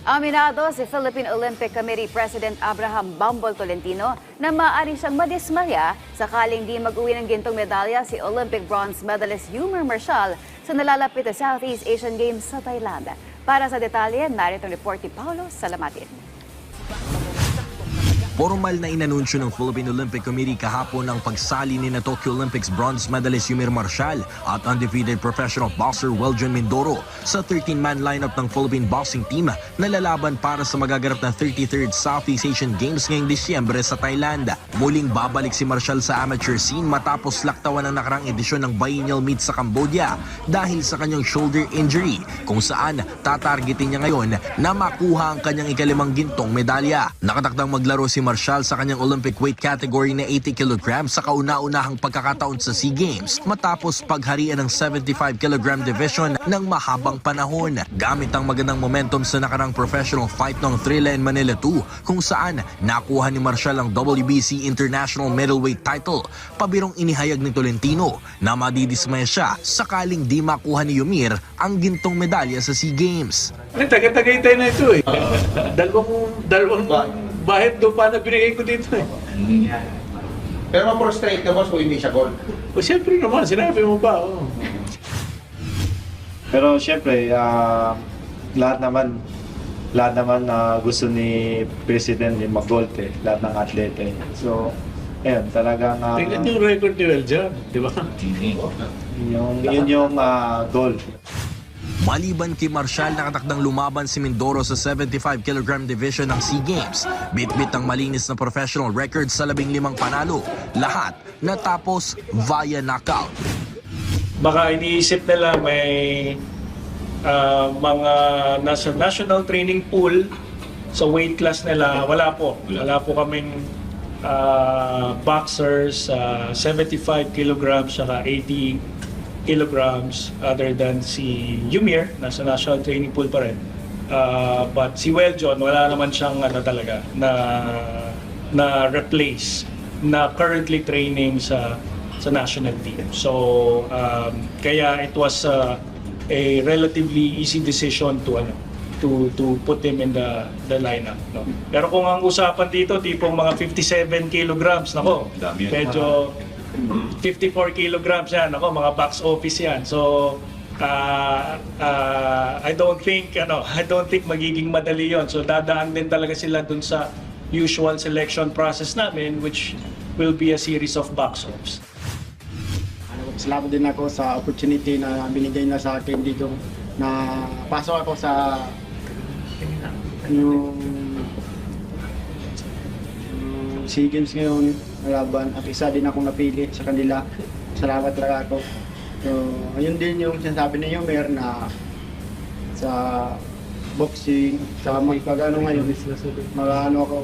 Aminado si Philippine Olympic Committee President Abraham Bambol Tolentino na maaari siyang madismaya sakaling di mag-uwi ng gintong medalya si Olympic bronze medalist Yumir Marshall sa nalalapit na Southeast Asian Games sa Thailand. Para sa detalye, narito ang report ni Paulo Salamatin. Formal na inanunsyo ng Philippine Olympic Committee kahapon ang pagsali ni na Tokyo Olympics bronze medalist Yumir Marshall at undefeated professional boxer Weljon Mindoro sa 13-man lineup ng Philippine boxing team na lalaban para sa magaganap na 33rd Southeast Asian Games ngayong Disyembre sa Thailand. Muling babalik si Marshall sa amateur scene matapos laktawan ang nakarang edisyon ng biennial meet sa Cambodia dahil sa kanyang shoulder injury kung saan tatargetin niya ngayon na makuha ang kanyang ikalimang gintong medalya. Nakatakdang maglaro si Marshall sa kanyang Olympic weight category na 80 kg sa kauna-unahang pagkakataon sa SEA Games matapos pagharian ng 75 kg division ng mahabang panahon. Gamit ang magandang momentum sa nakarang professional fight ng Thrilla in Manila 2 kung saan nakuha ni Marshall ang WBC International Middleweight title. Pabirong inihayag ni Tolentino na madidismaya siya sakaling di makuha ni Yumir ang gintong medalya sa SEA Games. Taga-Tagaytay na ito eh. Dalawang bahit lupa na binigay ko dito eh. Pero ma-frustrate ka, boss, kung hindi siya goal. O siyempre naman, sinabi mo ba? Oh. Pero siyempre, lahat naman gusto ni President yung mag-gold eh, lahat ng atlete. So, ayun, talagang... Tingnan yung record ni Weljon, di ba? Yun yung goal. Maliban kay Marshall, nakatakdang lumaban si Mindoro sa 75 kg division ng SEA Games. Bit-bit ang malinis na professional record sa 15 panalo. Lahat natapos via knockout. Baka iniisip nila may mga nasa national training pool sa weight class nila. Wala po kaming boxers 75 kilograms saka 80 kilograms other than si Yumir, nasa national training pool pa rin. But si Weljon, wala naman siyang talaga na replace na currently training sa national team. So kaya it was a relatively easy decision to put him in the lineup, no? Pero kung ang usapan dito tipong mga 57 kilograms, nako, medyo 54 kilograms yan, ako, mga box office yan. So I don't think magiging madali yon. So dadaan din talaga sila dun sa usual selection process namin, which will be a series of box offs. Salamat din ako sa opportunity na binigay na sa akin dito na pasok ako sa yung SEA Games ngayon laban at isa din akong napili sa kanila. Salamat talaga ako. So, ayun din yung sinasabi ni Yumir na sa boxing, sa magpagano ngayon, mag-ano ako,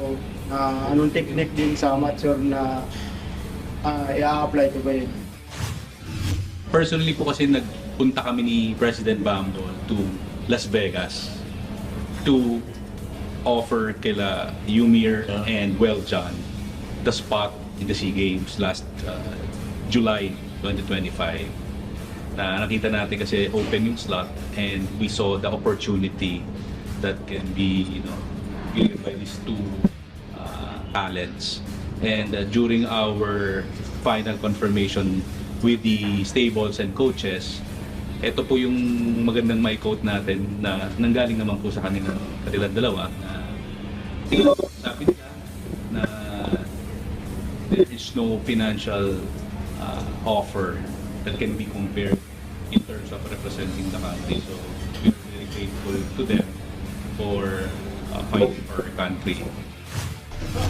anong technique din sa amateur na i-apply ko ba yun. Personally po kasi nagpunta kami ni President Bambol to Las Vegas to offer kila Yumir and Weljon the spot in the SEA Games last July 2025. Na nakita natin kasi open yung slot and we saw the opportunity that can be given by these two talents. And during our final confirmation with the stables and coaches, ito po yung magandang may quote natin na nanggaling naman po sa kanilang dalawa na sabi nila na there is no financial offer that can be compared in terms of representing the country. So we're very grateful to them for fighting for our country.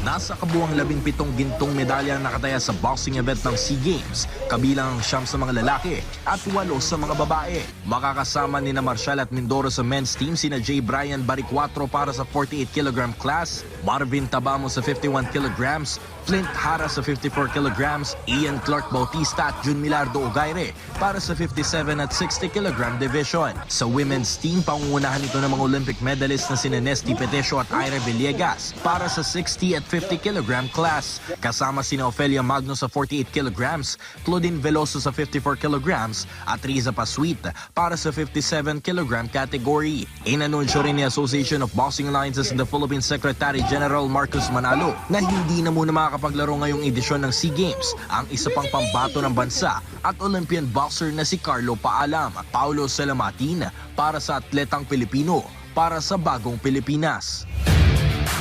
Nasa kabuuang 17 gintong medalya ang nakataya sa boxing event ng SEA Games, kabilang ang 9 sa mga lalaki at 8 sa mga babae. Makakasama ni na Marshall at Mindoro sa men's team sina J. Brian Baricuatro para sa 48 kg class, Marvin Tabamo sa 51 kg, Flint Hara sa 54 kg, Ian Clark Bautista at Jun Milardo Ogaire para sa 57 at 60 kg division. Sa women's team, pangungunahan ito ng mga Olympic medalists na sina Nesty Petesio at Ira Villegas para sa 60 60 at 50 kilogram class. Kasama sina Ofelia Magno sa 48 kilograms, Claudine Veloso sa 54 kilograms at Riza Pasuit para sa 57 kilogram category. Inanunsyo rin ni Association of Boxing Alliances in the Philippines Secretary General Marcos Manalo na hindi na muna makakapaglaro ngayong edisyon ng SEA Games ang isa pang pambato ng bansa at Olympian boxer na si Carlo Paalam. Paulo Salamatin para sa Atletang Pilipino para sa Bagong Pilipinas.